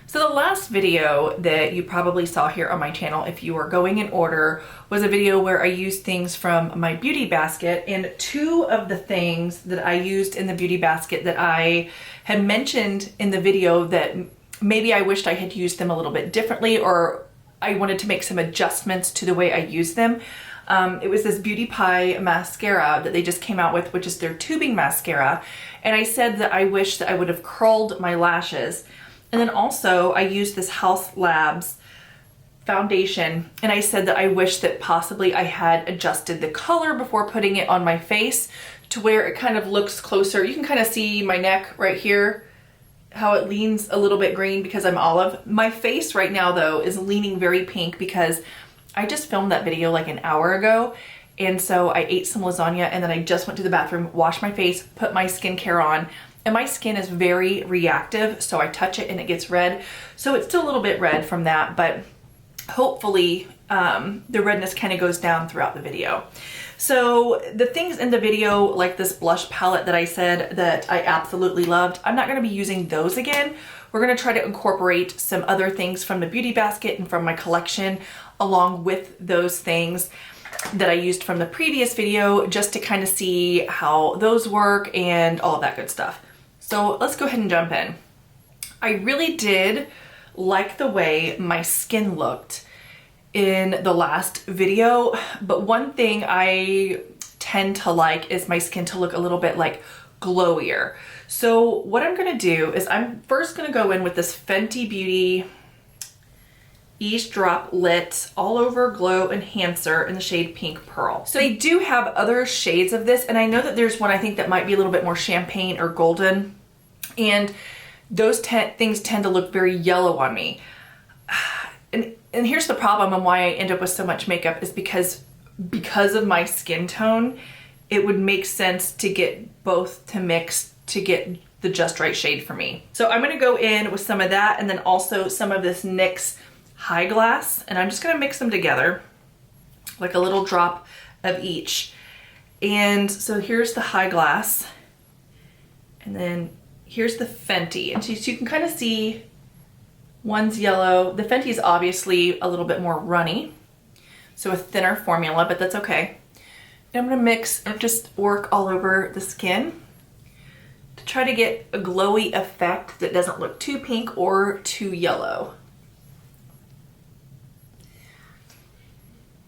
So the last video that you probably saw here on my channel, if you are going in order, was a video where I used things from my beauty basket, and two of the things that I used in the beauty basket that I had mentioned in the video that maybe I wished I had used them a little bit differently, or I wanted to make some adjustments to the way I use them. It was this Beauty Pie mascara that they just came out with, which is their tubing mascara. And I said that I wish that I would have curled my lashes. And then also I used this House Labs foundation, and I said that I wish that possibly I had adjusted the color before putting it on my face to where it kind of looks closer. You can kind of see my neck right here, how it leans a little bit green because I'm olive. My face right now though is leaning very pink because I just filmed that video like an hour ago. And so I ate some lasagna and then I just went to the bathroom, washed my face, put my skincare on, and my skin is very reactive. So I touch it and it gets red. So it's still a little bit red from that, but hopefully the redness kind of goes down throughout the video. So the things in the video, like this blush palette that I said that I absolutely loved, I'm not gonna be using those again. We're gonna try to incorporate some other things from the beauty basket and from my collection along with those things that I used from the previous video, just to kind of see how those work and all of that good stuff. So let's go ahead and jump in. I really did like the way my skin looked in the last video, but one thing I tend to like is my skin to look a little bit like glowier. So what I'm gonna do is I'm first gonna go in with this Fenty Beauty Ease Drop Lit All Over Glow Enhancer in the shade Pink Pearl. So they do have other shades of this, and I know that there's one I think that might be a little bit more champagne or golden, and those things tend to look very yellow on me. And here's the problem and why I end up with so much makeup is because of my skin tone, it would make sense to get both to mix to get the just right shade for me. So I'm gonna go in with some of that and then also some of this NYX High Glass, and I'm just gonna mix them together, like a little drop of each. And so here's the High Glass, and then here's the Fenty. And so you can kind of see one's yellow. The Fenty is obviously a little bit more runny, so a thinner formula, but that's okay. And I'm gonna mix and just work all over the skin to try to get a glowy effect that doesn't look too pink or too yellow.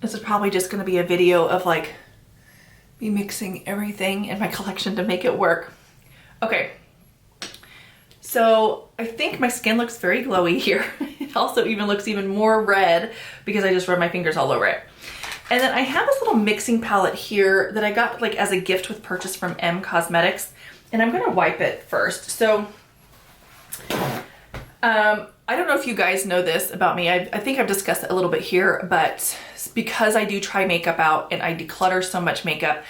This is probably just gonna be a video of like me mixing everything in my collection to make it work. Okay. So I think my skin looks very glowy here. It also even looks even more red because I just rubbed my fingers all over it. And then I have this little mixing palette here that I got like as a gift with purchase from M Cosmetics, and I'm gonna wipe it first. So I don't know if you guys know this about me. I think I've discussed it a little bit here, but because I do try makeup out and I declutter so much makeup,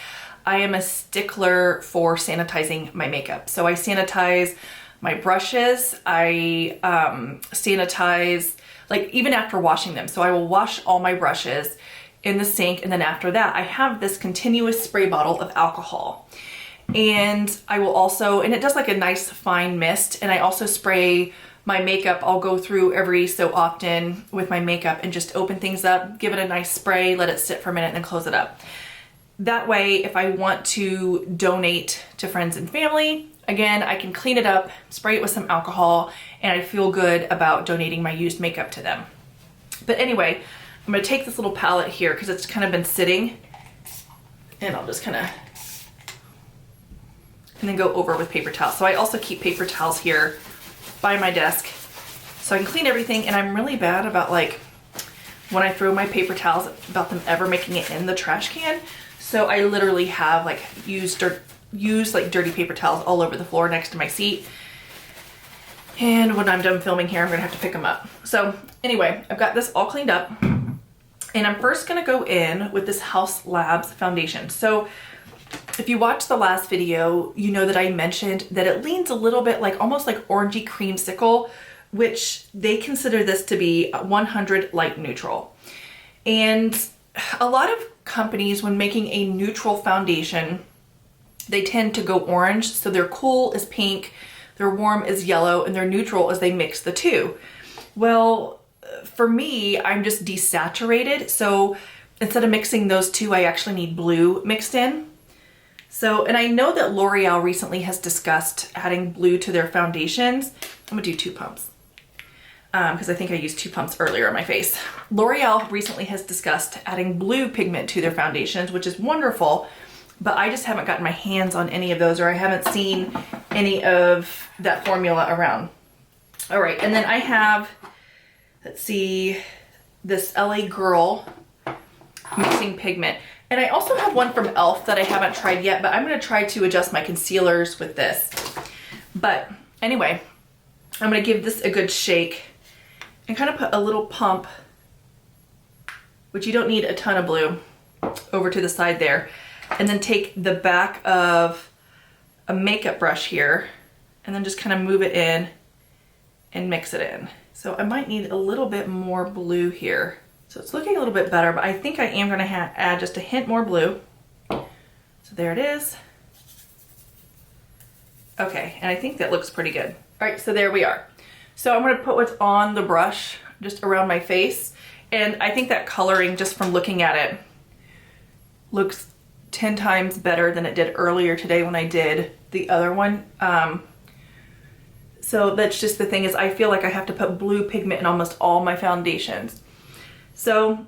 I am a stickler for sanitizing my makeup. So I sanitize my brushes, I sanitize, like even after washing them. So I will wash all my brushes in the sink, and then after that I have this continuous spray bottle of alcohol. And I will also, and it does like a nice fine mist, and I also spray my makeup. I'll go through every so often with my makeup and just open things up, give it a nice spray, let it sit for a minute, and then close it up. That way, if I want to donate to friends and family, again, I can clean it up, spray it with some alcohol, and I feel good about donating my used makeup to them. But anyway, I'm gonna take this little palette here because it's kind of been sitting, and I'll just kind of, and then go over with paper towels. So I also keep paper towels here by my desk so I can clean everything, and I'm really bad about like when I throw my paper towels about them ever making it in the trash can. So I literally have like used like dirty paper towels all over the floor next to my seat. And when I'm done filming here, I'm gonna have to pick them up. So anyway, I've got this all cleaned up, and I'm first gonna go in with this House Labs foundation. So if you watched the last video, you know that I mentioned that it leans a little bit like almost like orangey creamsicle, which they consider this to be 100 light neutral. And a lot of companies, when making a neutral foundation, they tend to go orange. So their cool is pink, their warm is yellow, and their neutral is they mix the two. Well, for me, I'm just desaturated. So instead of mixing those two, I actually need blue mixed in. So, and I know that L'Oreal recently has discussed adding blue to their foundations. I'm gonna do 2 pumps because I think I used 2 pumps earlier on my face. L'Oreal recently has discussed adding blue pigment to their foundations, which is wonderful, but I just haven't gotten my hands on any of those, or I haven't seen any of that formula around. All right, and then I have, let's see, this LA Girl mixing pigment. And I also have one from e.l.f. that I haven't tried yet, but I'm gonna try to adjust my concealers with this. But anyway, I'm gonna give this a good shake and kind of put a little pump, which you don't need a ton of blue, over to the side there. And then take the back of a makeup brush here and then just kind of move it in and mix it in. So I might need a little bit more blue here. So it's looking a little bit better, but I think I am gonna add just a hint more blue. So there it is. Okay, and I think that looks pretty good. All right, so there we are. So I'm gonna put what's on the brush just around my face. And I think that coloring, just from looking at it, looks 10 times better than it did earlier today when I did the other one. So that's just the thing, is I feel like I have to put blue pigment in almost all my foundations. So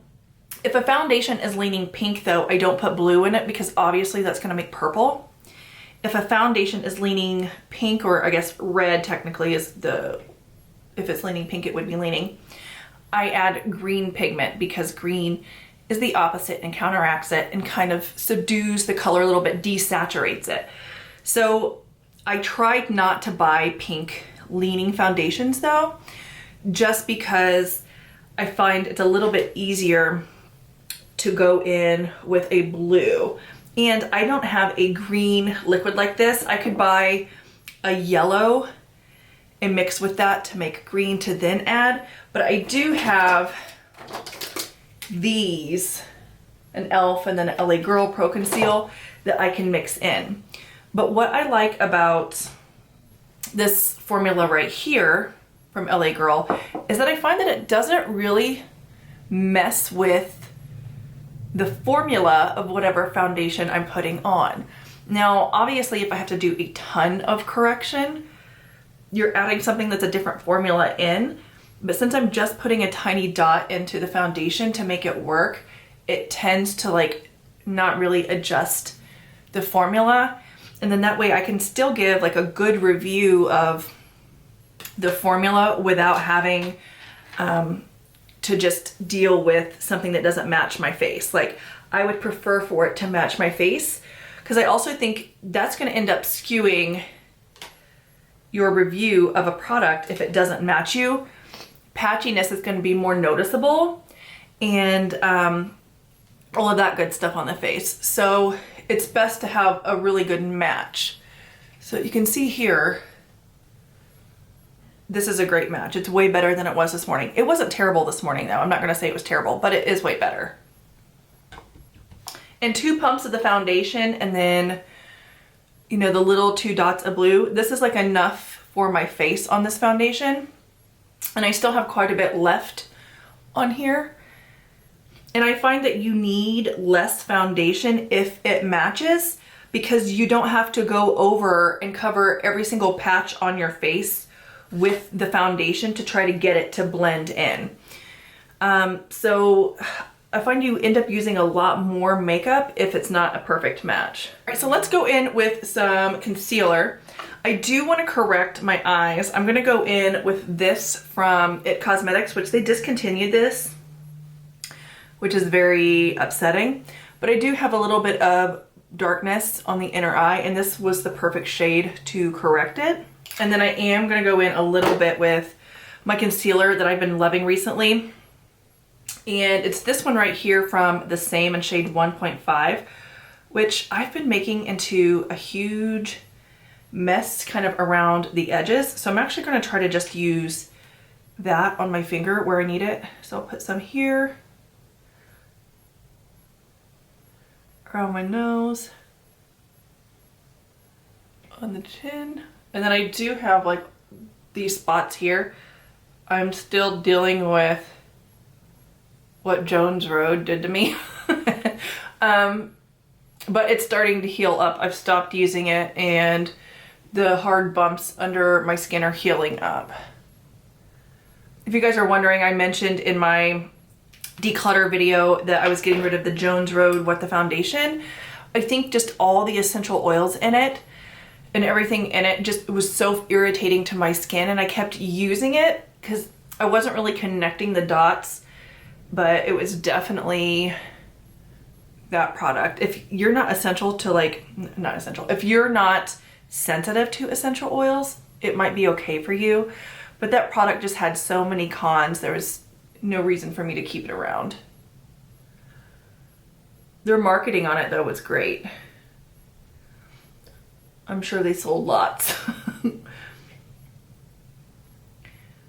if a foundation is leaning pink though, I don't put blue in it because obviously that's gonna make purple. If a foundation is leaning pink, or I guess red technically is if it's leaning pink, it would be leaning, I add green pigment because green is the opposite and counteracts it and kind of subdues the color a little bit, desaturates it. So I tried not to buy pink leaning foundations though, just because I find it's a little bit easier to go in with a blue. And I don't have a green liquid like this. I could buy a yellow and mix with that to make green to then add, but I do have these, an e.l.f. and then an LA Girl Pro Conceal that I can mix in. But what I like about this formula right here from LA Girl is that I find that it doesn't really mess with the formula of whatever foundation I'm putting on. Now, obviously, if I have to do a ton of correction, you're adding something that's a different formula in, but since I'm just putting a tiny dot into the foundation to make it work, it tends to like not really adjust the formula. And then that way I can still give like a good review of the formula without having to just deal with something that doesn't match my face. Like, I would prefer for it to match my face, because I also think that's going to end up skewing your review of a product if it doesn't match you. Patchiness is going to be more noticeable, and all of that good stuff on the face. So it's best to have a really good match. So you can see here, this is a great match. It's way better than it was this morning. It wasn't terrible this morning though. I'm not gonna say it was terrible, but it is way better. And 2 pumps of the foundation, and then, you know, the little 2 dots of blue. This is like enough for my face on this foundation. And I still have quite a bit left on here. And I find that you need less foundation if it matches, because you don't have to go over and cover every single patch on your face with the foundation to try to get it to blend in. So I find you end up using a lot more makeup if it's not a perfect match. All right, so let's go in with some concealer. I do want to correct my eyes. I'm gonna go in with this from IT Cosmetics, which they discontinued this, which is very upsetting. But I do have a little bit of darkness on the inner eye, and this was the perfect shade to correct it. And then I am gonna go in a little bit with my concealer that I've been loving recently. And it's this one right here from the same in shade 1.5, which I've been making into a huge mess kind of around the edges. So I'm actually gonna try to just use that on my finger where I need it. So I'll put some here, around my nose, on the chin. And then I do have like these spots here. I'm still dealing with what Jones Road did to me. But it's starting to heal up. I've stopped using it and the hard bumps under my skin are healing up. If you guys are wondering, I mentioned in my declutter video that I was getting rid of the Jones Road What the Foundation. I think just all the essential oils in it and everything in it just was so irritating to my skin, and I kept using it because I wasn't really connecting the dots, but it was definitely that product. If you're not essential to like, not essential, if you're not sensitive to essential oils, it might be okay for you, but that product just had so many cons, there was no reason for me to keep it around. Their marketing on it though was great. I'm sure they sold lots.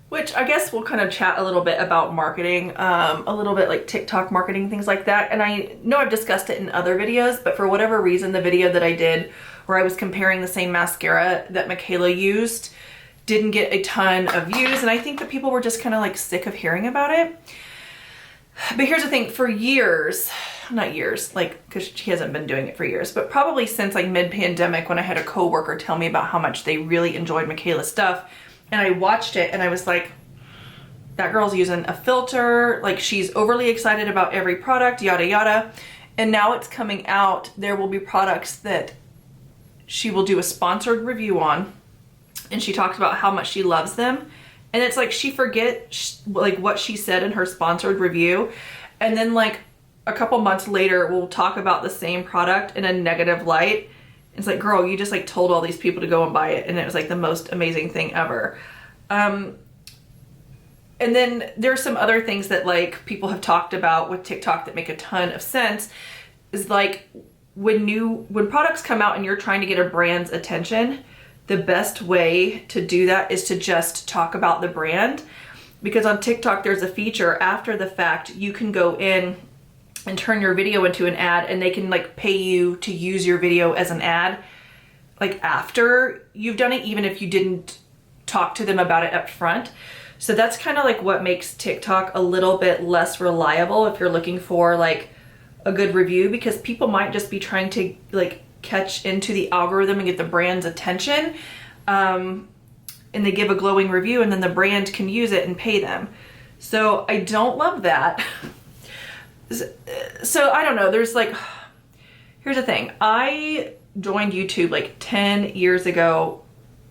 Which I guess we'll kind of chat a little bit about marketing, a little bit like TikTok marketing, things like that. And I know I've discussed it in other videos, but for whatever reason, the video that I did where I was comparing the same mascara that Michaela used didn't get a ton of views. And I think that people were just kind of like sick of hearing about it. But here's the thing, for years, not years, like, because she hasn't been doing it for years, but probably since like mid-pandemic when I had a coworker tell me about how much they really enjoyed Michaela's stuff, and I watched it and I was like, that girl's using a filter, like she's overly excited about every product, yada yada. And now it's coming out, there will be products that she will do a sponsored review on, and she talks about how much she loves them. And it's like she forgets like what she said in her sponsored review, and then like a couple months later we'll talk about the same product in a negative light. It's like, girl, you just like told all these people to go and buy it, and it was like the most amazing thing ever. And then there's some other things that like people have talked about with TikTok that make a ton of sense, is like when products come out and you're trying to get a brand's attention, the best way to do that is to just talk about the brand. Because on TikTok there's a feature after the fact, you can go in and turn your video into an ad, and they can like pay you to use your video as an ad like after you've done it, even if you didn't talk to them about it up front. So that's kind of like what makes TikTok a little bit less reliable if you're looking for like a good review, because people might just be trying to like catch into the algorithm and get the brand's attention, and they give a glowing review and then the brand can use it and pay them. So I don't love that. So I don't know, there's like, here's the thing. I joined YouTube like 10 years ago,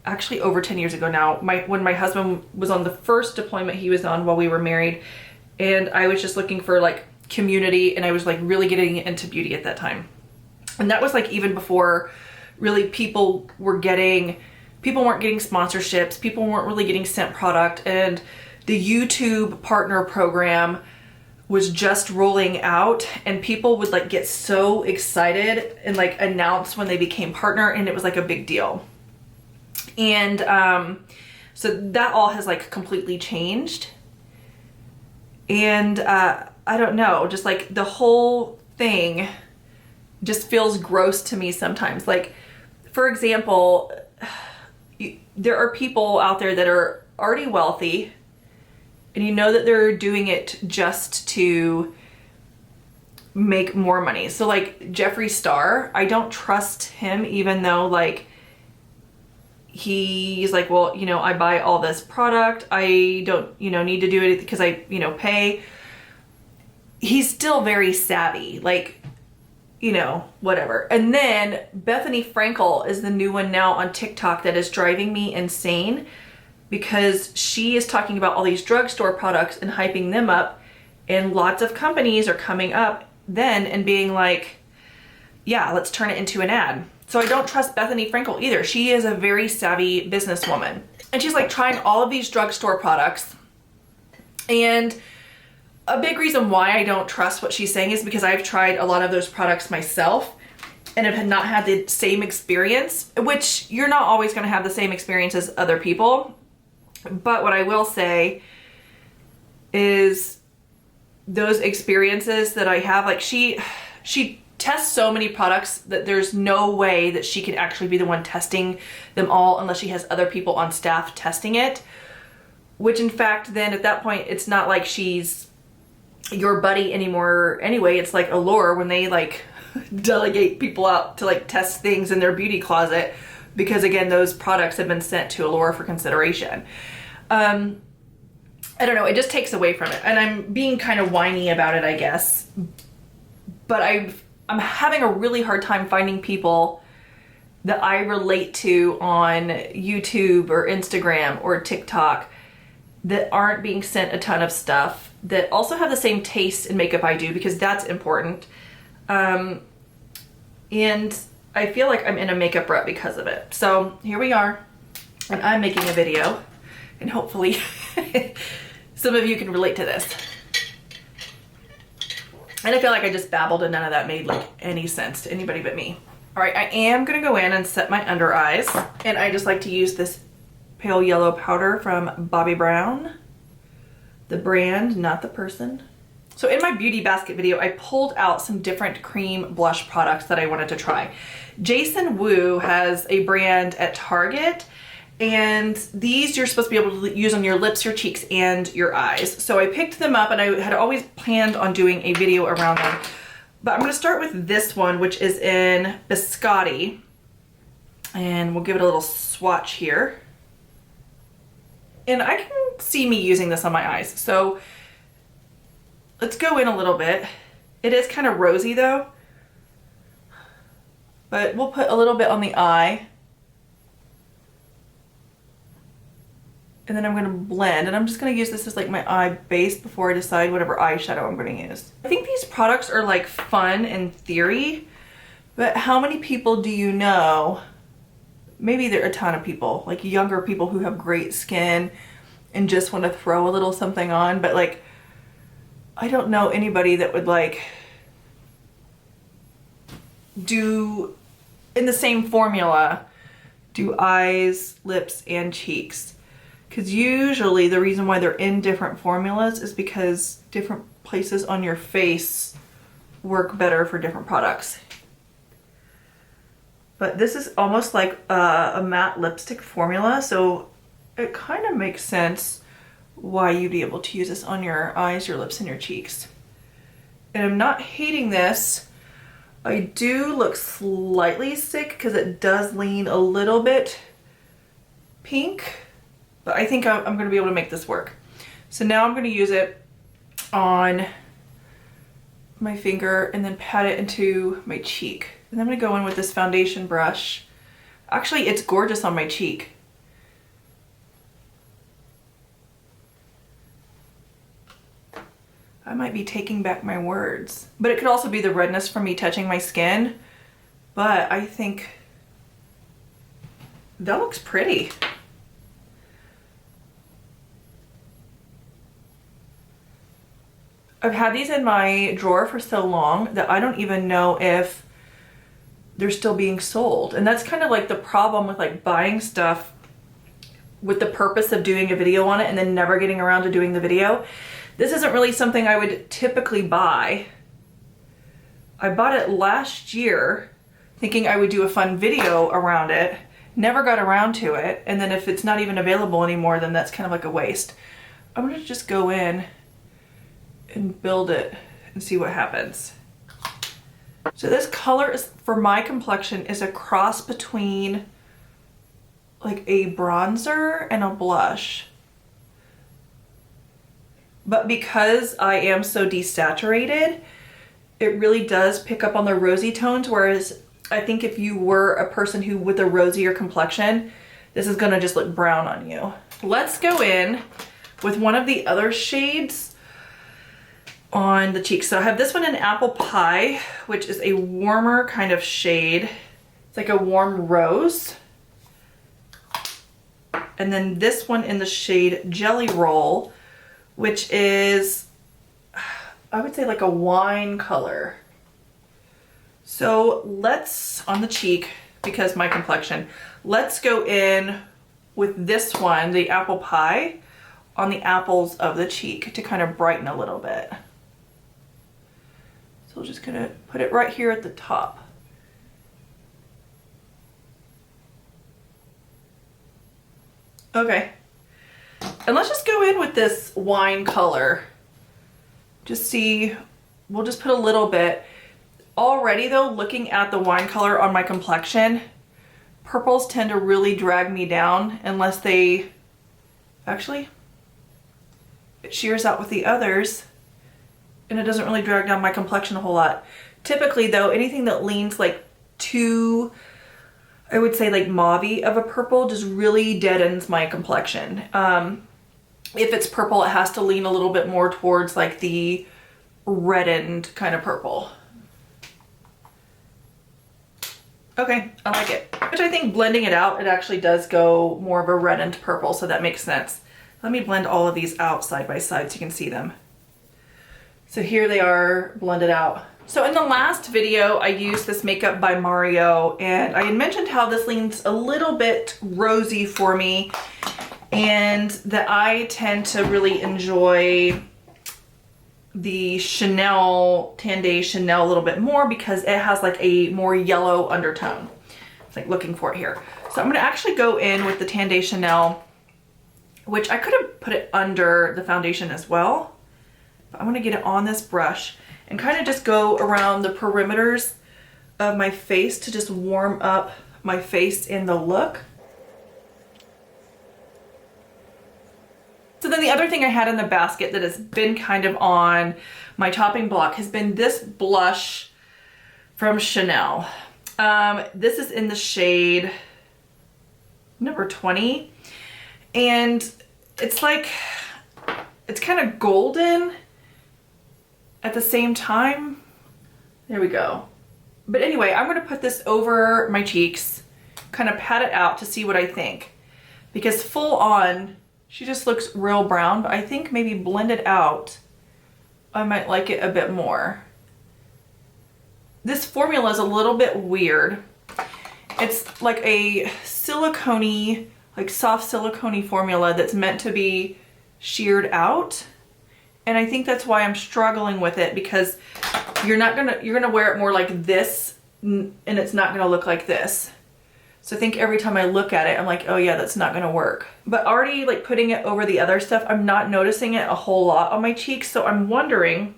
actually over 10 years ago now, when my husband was on the first deployment he was on while we were married, and I was just looking for like community, and I was like really getting into beauty at that time. And that was like even before really people weren't getting sponsorships, people weren't really getting sent product, and the YouTube partner program was just rolling out, and people would like get so excited and like announce when they became partner, and it was like a big deal. And so that all has like completely changed. And I don't know, just like the whole thing just feels gross to me sometimes. Like, for example, there are people out there that are already wealthy, and you know that they're doing it just to make more money. So like Jeffree Star, I don't trust him, even though like he's like, well, you know, I buy all this product, I don't, you know, need to do it because I, you know, pay. He's still very savvy, like, you know, whatever. And then Bethany Frankel is the new one now on TikTok that is driving me insane, because she is talking about all these drugstore products and hyping them up, and lots of companies are coming up then and being like, yeah, let's turn it into an ad. So I don't trust Bethany Frankel either. She is a very savvy businesswoman, and she's like trying all of these drugstore products. And a big reason why I don't trust what she's saying is because I've tried a lot of those products myself and have not had the same experience, which you're not always going to have the same experience as other people. But what I will say is those experiences that I have, like she tests so many products that there's no way that she can actually be the one testing them all unless she has other people on staff testing it. Which in fact, then at that point, it's not like she's your buddy anymore anyway. It's like Allure when they like delegate people out to like test things in their beauty closet, because again, those products have been sent to Allure for consideration. I don't know, it just takes away from it. And I'm being kind of whiny about it, I guess. But I'm having a really hard time finding people that I relate to on YouTube or Instagram or TikTok that aren't being sent a ton of stuff, that also have the same taste in makeup I do, because that's important. And I feel like I'm in a makeup rut because of it. So here we are, and I'm making a video, and hopefully some of you can relate to this. And I feel like I just babbled and none of that made like any sense to anybody but me. All right, I am gonna go in and set my under eyes, and I just like to use this pale yellow powder from Bobbi Brown. The brand, not the person. So in my beauty basket video, I pulled out some different cream blush products that I wanted to try. Jason Wu has a brand at Target, and these you're supposed to be able to use on your lips, your cheeks, and your eyes. So I picked them up, and I had always planned on doing a video around them. But I'm gonna start with this one, which is in Biscotti. And we'll give it a little swatch here. And I can see me using this on my eyes. So let's go in a little bit. It is kind of rosy though, but we'll put a little bit on the eye. And then I'm gonna blend, and I'm just gonna use this as like my eye base before I decide whatever eyeshadow I'm gonna use. I think these products are like fun in theory, but how many people do you know? Maybe there are a ton of people, like younger people who have great skin and just want to throw a little something on, but like, I don't know anybody that would like do in the same formula, do eyes, lips, and cheeks. Because usually the reason why they're in different formulas is because different places on your face work better for different products. But this is almost like a matte lipstick formula, so it kind of makes sense why you'd be able to use this on your eyes, your lips, and your cheeks. And I'm not hating this. I do look slightly sick because it does lean a little bit pink, but I think I'm gonna be able to make this work. So now I'm gonna use it on my finger and then pat it into my cheek. And I'm gonna go in with this foundation brush. Actually, it's gorgeous on my cheek. I might be taking back my words, but it could also be the redness from me touching my skin. But I think that looks pretty. I've had these in my drawer for so long that I don't even know if they're still being sold. And that's kind of like the problem with like buying stuff with the purpose of doing a video on it and then never getting around to doing the video. This isn't really something I would typically buy. I bought it last year thinking I would do a fun video around it, never got around to it, and then if it's not even available anymore, then that's kind of like a waste. I'm gonna just go in and build it and see what happens. So this color is, for my complexion, is a cross between like a bronzer and a blush. But because I am so desaturated, it really does pick up on the rosy tones, whereas I think if you were a person who with a rosier complexion, this is gonna just look brown on you. Let's go in with one of the other shades on the cheeks. So I have this one in Apple Pie, which is a warmer kind of shade. It's like a warm rose. And then this one in the shade Jelly Roll, which is, I would say like a wine color. So let's, on the cheek, because my complexion, let's go in with this one, the Apple Pie, on the apples of the cheek to kind of brighten a little bit. So we'll just kind of put it right here at the top. Okay. And let's just go in with this wine color. Just see, we'll just put a little bit. Already though, looking at the wine color on my complexion, purples tend to really drag me down unless they, actually, it shears out with the others and it doesn't really drag down my complexion a whole lot. Typically though, anything that leans like too, I would say like mauve-y of a purple just really deadens my complexion. If it's purple, it has to lean a little bit more towards like the reddened kind of purple. Okay, I like it. Which I think blending it out, it actually does go more of a reddened purple, so that makes sense. Let me blend all of these out side by side so you can see them. So here they are blended out. So in the last video, I used this makeup by Mario, and I had mentioned how this leans a little bit rosy for me, and that I tend to really enjoy the Chanel, Tanday Chanel a little bit more because it has like a more yellow undertone. It's like looking for it here. So I'm gonna actually go in with the Tanday Chanel, which I could have put it under the foundation as well, but I'm gonna get it on this brush and kind of just go around the perimeters of my face to just warm up my face in the look. So then the other thing I had in the basket that has been kind of on my chopping block has been this blush from Chanel. This is in the shade number 20. And it's like, it's kind of golden at the same time. There we go. But anyway, I'm gonna put this over my cheeks, kind of pat it out to see what I think. Because full on, she just looks real brown, but I think maybe blended out, I might like it a bit more. This formula is a little bit weird. It's like a silicone-y, like soft silicone-y formula that's meant to be sheared out. And I think that's why I'm struggling with it, because you're gonna wear it more like this and it's not gonna look like this. So I think every time I look at it, I'm like, oh yeah, that's not gonna work. But already like putting it over the other stuff, I'm not noticing it a whole lot on my cheeks. So I'm wondering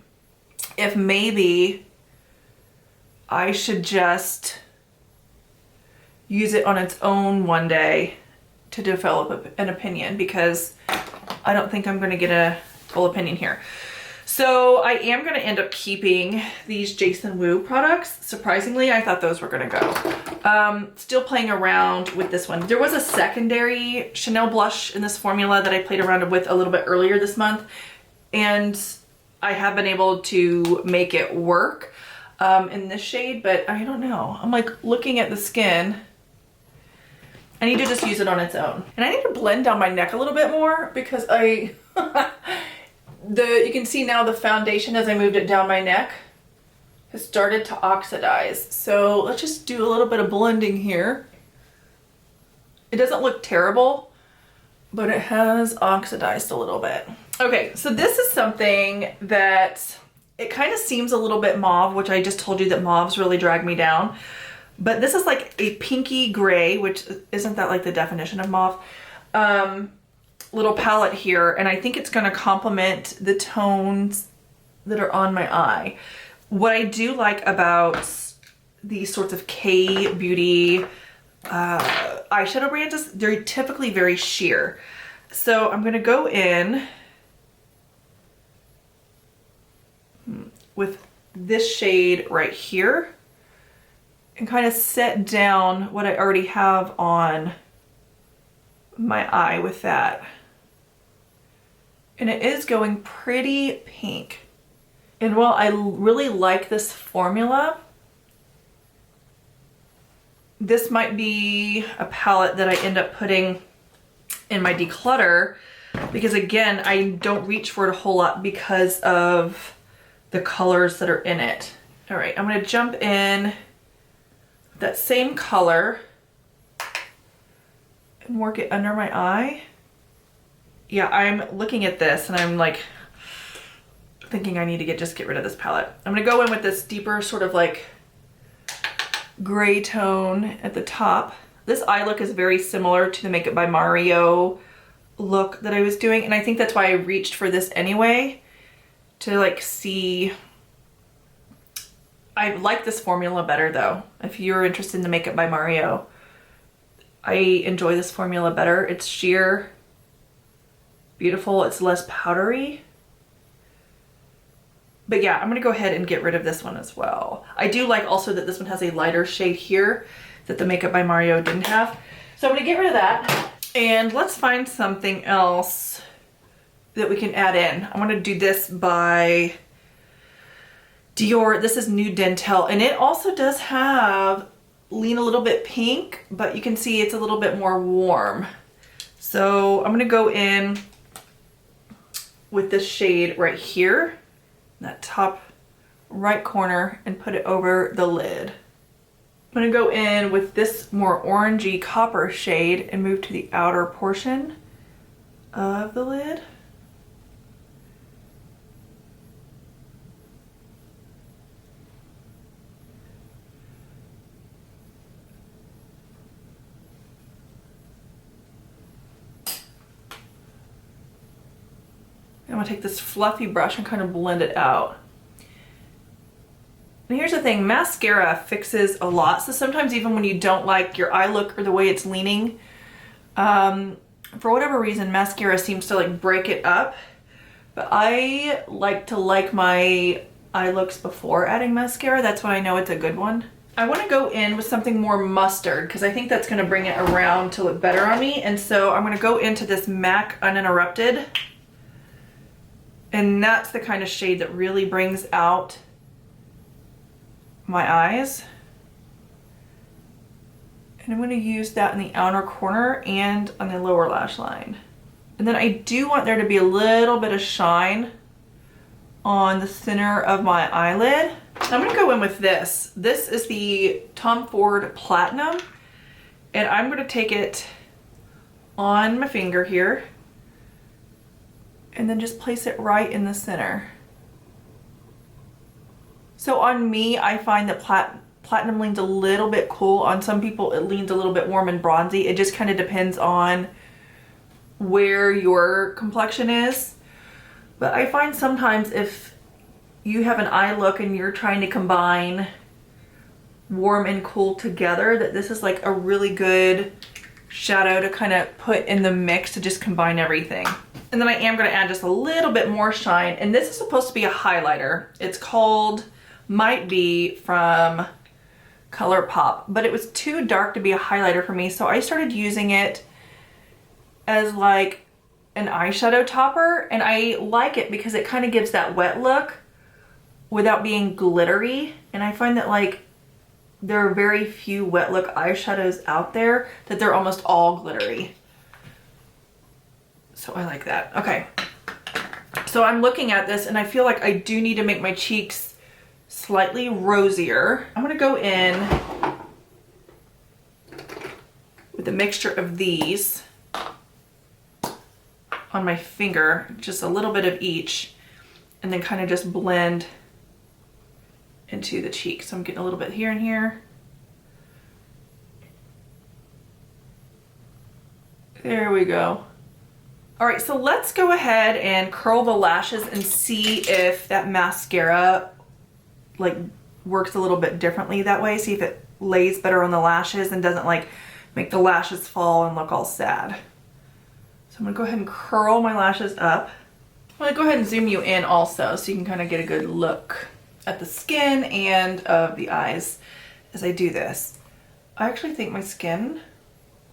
if maybe I should just use it on its own one day to develop an opinion, because I don't think I'm gonna get a full opinion here. So I am gonna end up keeping these Jason Wu products. Surprisingly, I thought those were gonna go. Still playing around with this one. There was a secondary Chanel blush in this formula that I played around with a little bit earlier this month, and I have been able to make it work in this shade, but I don't know. I'm like looking at the skin. I need to just use it on its own. And I need to blend down my neck a little bit more because you can see now the foundation as I moved it down my neck has started to oxidize. So let's just do a little bit of blending here. It doesn't look terrible, but it has oxidized a little bit. Okay, so this is something that it kind of seems a little bit mauve, which I just told you that mauves really drag me down. But this is like a pinky gray, which isn't that like the definition of mauve? Little palette here, and I think it's going to complement the tones that are on my eye. What I do like about these sorts of K-beauty eyeshadow brands is they're typically very sheer. So I'm going to go in with this shade right here and kind of set down what I already have on my eye with that. And it is going pretty pink. And while I really like this formula, this might be a palette that I end up putting in my declutter, because again, I don't reach for it a whole lot because of the colors that are in it. All right, I'm gonna jump in that same color and work it under my eye. Yeah, I'm looking at this and I'm like thinking I need to just get rid of this palette. I'm gonna go in with this deeper sort of like gray tone at the top. This eye look is very similar to the Makeup by Mario look that I was doing, and I think that's why I reached for this anyway, to like see. I like this formula better though. If you're interested in the Makeup by Mario, I enjoy this formula better. It's sheer, beautiful, it's less powdery. But yeah, I'm gonna go ahead and get rid of this one as well. I do like also that this one has a lighter shade here that the Makeup by Mario didn't have. So I'm gonna get rid of that. And let's find something else that we can add in. I'm gonna do this by Dior. This is New Dentel, and it also does have lean a little bit pink, but you can see it's a little bit more warm. So I'm gonna go in with this shade right here, that top right corner, and put it over the lid. I'm gonna go in with this more orangey copper shade and move to the outer portion of the lid. I'm gonna take this fluffy brush and kind of blend it out. And here's the thing, mascara fixes a lot. So sometimes even when you don't like your eye look or the way it's leaning, for whatever reason, mascara seems to like break it up. But I like to like my eye looks before adding mascara. That's when I know it's a good one. I want to go in with something more mustard because I think that's going to bring it around to look better on me. And so I'm going to go into this MAC Uninterrupted. And that's the kind of shade that really brings out my eyes. And I'm going to use that in the outer corner and on the lower lash line. And then I do want there to be a little bit of shine on the center of my eyelid. I'm going to go in with this. This is the Tom Ford Platinum. And I'm going to take it on my finger here and then just place it right in the center. So on me, I find that platinum leans a little bit cool. On some people, it leans a little bit warm and bronzy. It just kind of depends on where your complexion is. But I find sometimes if you have an eye look and you're trying to combine warm and cool together, that this is like a really good shadow to kind of put in the mix to just combine everything. And then I am going to add just a little bit more shine. And this is supposed to be a highlighter. It's called Might Be from ColourPop, but it was too dark to be a highlighter for me. So I started using it as like an eyeshadow topper. And I like it because it kind of gives that wet look without being glittery. And I find that like there are very few wet look eyeshadows out there that they're almost all glittery. So I like that. Okay. So I'm looking at this and I feel like I do need to make my cheeks slightly rosier. I'm gonna go in with a mixture of these on my finger, just a little bit of each, and then kind of just blend into the cheek. So I'm getting a little bit here and here. There we go. All right, so let's go ahead and curl the lashes and see if that mascara like works a little bit differently that way. See if it lays better on the lashes and doesn't like make the lashes fall and look all sad. So I'm gonna go ahead and curl my lashes up. I'm gonna go ahead and zoom you in also so you can kind of get a good look at the skin and of the eyes as I do this. I actually think my skin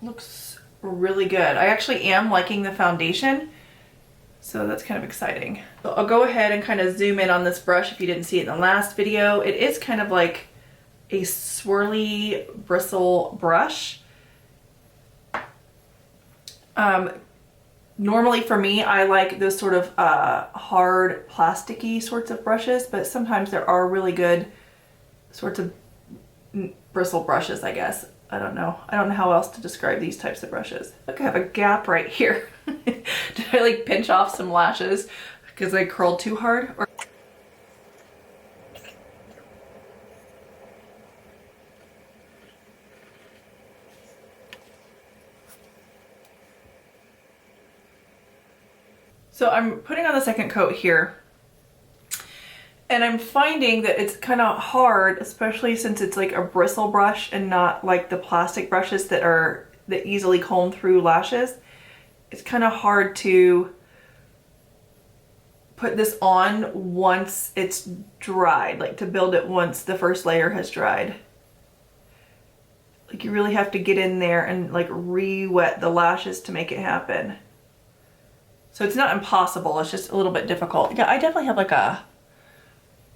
looks really good. I actually am liking the foundation, so that's kind of exciting. So I'll go ahead and kind of zoom in on this brush if you didn't see it in the last video. It is kind of like a swirly bristle brush. Normally for me, I like those sort of hard plasticky sorts of brushes, but sometimes there are really good sorts of bristle brushes, I guess. I don't know. I don't know how else to describe these types of brushes. Look, I have a gap right here. Did I like pinch off some lashes because I curled too hard? So I'm putting on the second coat here. And I'm finding that it's kind of hard, especially since it's like a bristle brush and not like the plastic brushes that easily comb through lashes. It's kind of hard to put this on once it's dried, like to build it once the first layer has dried. Like you really have to get in there and like re-wet the lashes to make it happen. So it's not impossible, it's just a little bit difficult. Yeah, I definitely have like a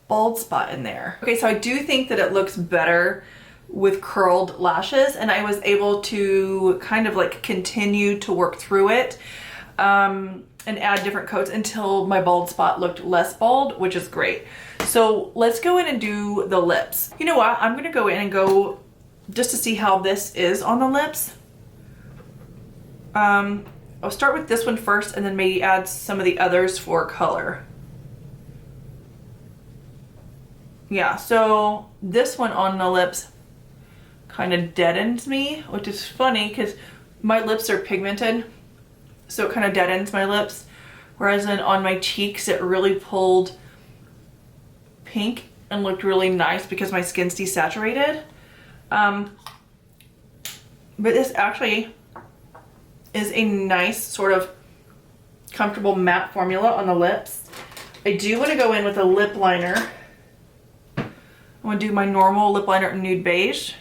bald spot in there. Okay, so I do think that it looks better with curled lashes, and I was able to kind of like continue to work through it and add different coats until my bald spot looked less bald, which is great. So let's go in and do the lips. You know what? I'm gonna go in and go just to see how this is on the lips. I'll start with this one first and then maybe add some of the others for color. Yeah, so this one on the lips kind of deadens me, which is funny because my lips are pigmented, so it kind of deadens my lips. Whereas then on my cheeks, it really pulled pink and looked really nice because my skin's desaturated. But this actually is a nice sort of comfortable matte formula on the lips. I do want to go in with a lip liner. I'm gonna do my normal lip liner in nude beige.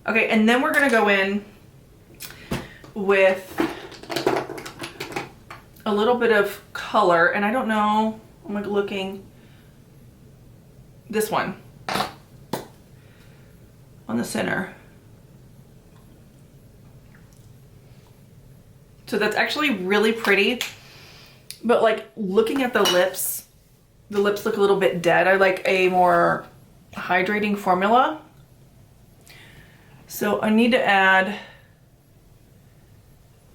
Okay, and then we're gonna go in with a little bit of color, and I don't know, I'm like looking, this one on the center. So that's actually really pretty, but like looking at the lips look a little bit dead. I like a more hydrating formula. So I need to add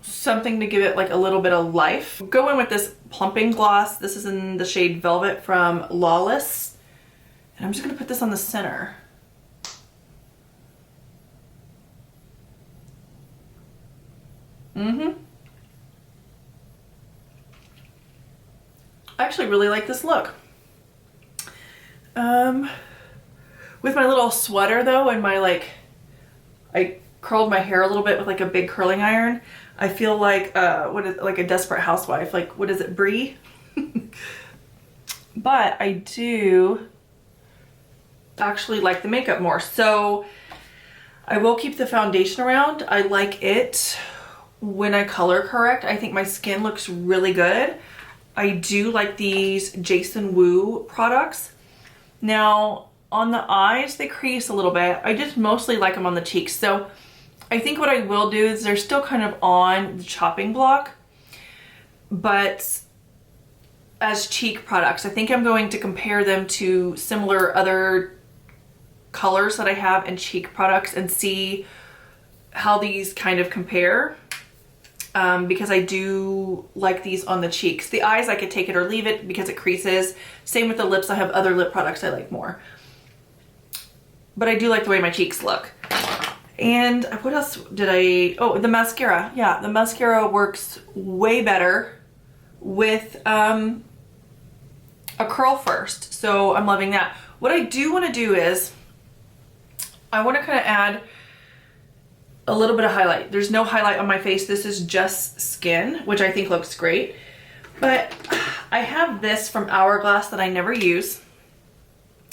something to give it like a little bit of life. Go in with this plumping gloss. This is in the shade Velvet from Lawless. And I'm just gonna put this on the center. I actually really like this look. With my little sweater though, and my like, I curled my hair a little bit with like a big curling iron. I feel like, like a desperate housewife. Like, what is it, Brie? But I do actually like the makeup more. So I will keep the foundation around. I like it when I color correct. I think my skin looks really good. I do like these Jason Wu products. Now, on the eyes, they crease a little bit. I just mostly like them on the cheeks. So I think what I will do is they're still kind of on the chopping block, but as cheek products, I think I'm going to compare them to similar other colors that I have in cheek products and see how these kind of compare. Because I do like these on the cheeks. The eyes, I could take it or leave it because it creases. Same with the lips. I have other lip products I like more. But I do like the way my cheeks look. And what else did I... Oh, the mascara. Yeah, the mascara works way better with a curl first. So I'm loving that. What I do want to do is I want to kind of add a little bit of highlight. There's no highlight on my face. This is just skin, which I think looks great. But I have this from Hourglass that I never use.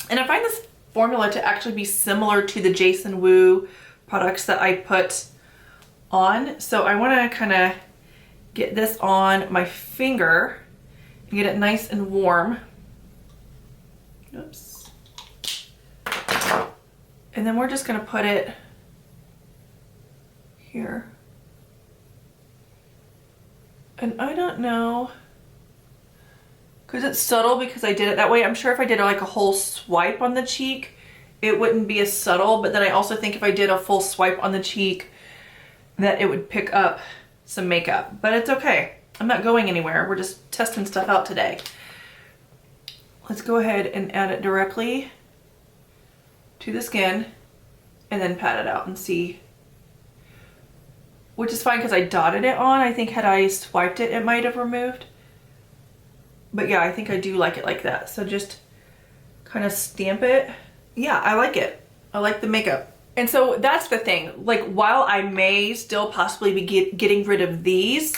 And I find this formula to actually be similar to the Jason Wu products that I put on. So I want to kind of get this on my finger and get it nice and warm. Oops. And then we're just going to put it here. And I don't know, because it's subtle because I did it that way. I'm sure if I did like a whole swipe on the cheek, it wouldn't be as subtle. But then I also think if I did a full swipe on the cheek, that it would pick up some makeup. But it's okay. I'm not going anywhere. We're just testing stuff out today. Let's go ahead and add it directly to the skin and then pat it out and see which is fine because I dotted it on. I think had I swiped it, it might have removed. But yeah, I think I do like it like that. So just kind of stamp it. Yeah, I like it. I like the makeup. And so that's the thing. Like, while I may still possibly be getting rid of these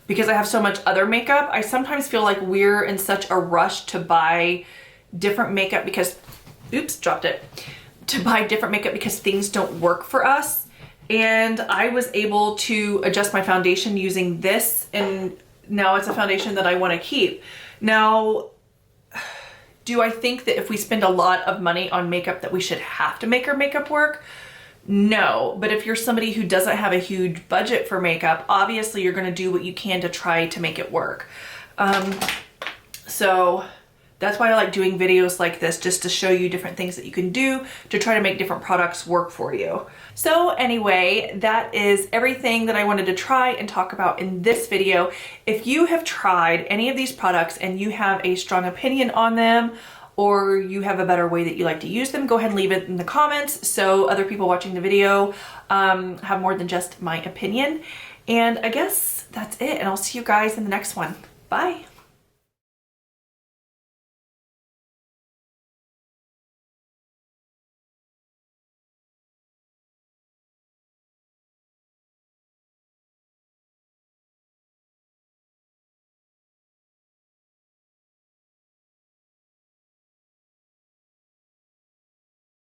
because I have so much other makeup, I sometimes feel like we're in such a rush to buy different makeup because, oops, dropped it. To buy different makeup because things don't work for us. And I was able to adjust my foundation using this, and now it's a foundation that I want to keep. Now, do I think that if we spend a lot of money on makeup that we should have to make our makeup work? No, but if you're somebody who doesn't have a huge budget for makeup, obviously you're going to do what you can to try to make it work. So that's why I like doing videos like this, just to show you different things that you can do to try to make different products work for you. So anyway, that is everything that I wanted to try and talk about in this video. If you have tried any of these products and you have a strong opinion on them, or you have a better way that you like to use them, go ahead and leave it in the comments so other people watching the video have more than just my opinion. And I guess that's it, and I'll see you guys in the next one. Bye.